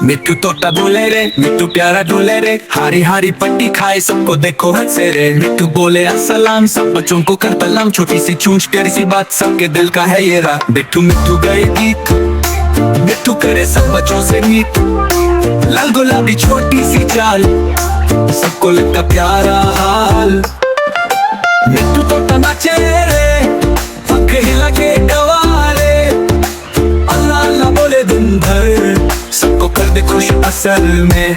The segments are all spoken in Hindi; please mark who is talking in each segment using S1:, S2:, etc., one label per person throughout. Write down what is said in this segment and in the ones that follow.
S1: मिट्टू तोता बोले रे, मिट्टू प्यारा डोले रे, हारी हारी पट्टी खाए सबको देखो हंसे रे। मिट्टू बोले अस्सलाम, सब बच्चों को कर सलाम, छोटी सी चूंच प्यारी सी बात, सबके दिल का है ये रात। मिट्टू मिट्टू गए गीत, मिट्टू करे सब बच्चों से मीत, लाल गुलाबी छोटी सी चाल, सबको लगता प्यारा हाल। मिट्टू तोता नाचे रे, पंख हिला के गवारे, अल्लाह अल्लाह बोले दिन भर, सबको कर दे खुश असल में।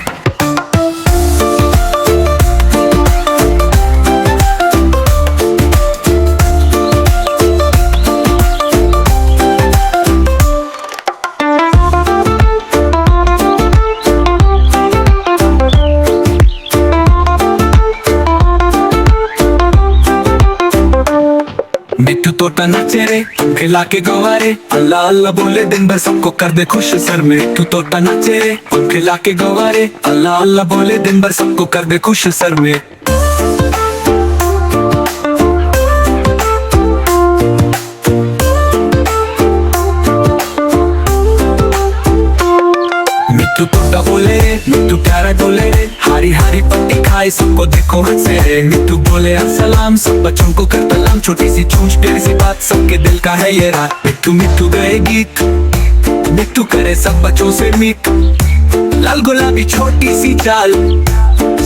S1: मिट्टू तोता नाचे रे, खिला के गवारे, अल्लाह अल्लाह बोले दिन भर, सबको कर दे खुश सर में। मिट्टू तोता नाचे रे, खिला के गवारे, अल्लाह अल्लाह बोले दिन भर, सबको कर दे खुश सर में। मिट्टू तोता बोले रे, मिट्टू प्यारा डोले रे, हारी हारी पट्टी खाए सबको देखो हंसे रे। मिट्टू बोले अस्सलाम, सब बच्चों को कर सलाम, छोटी सी चूंच प्यारी सी बात, सबके दिल का है ये रात। मिट्टू मिट्टू गए गीत, मिट्टू करे सब बच्चों से मीत, लाल गुलाबी छोटी सी चाल,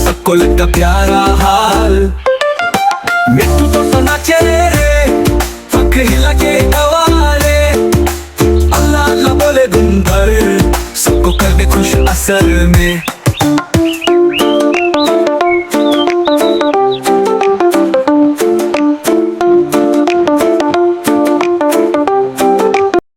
S1: सबको लगता प्यारा हाल।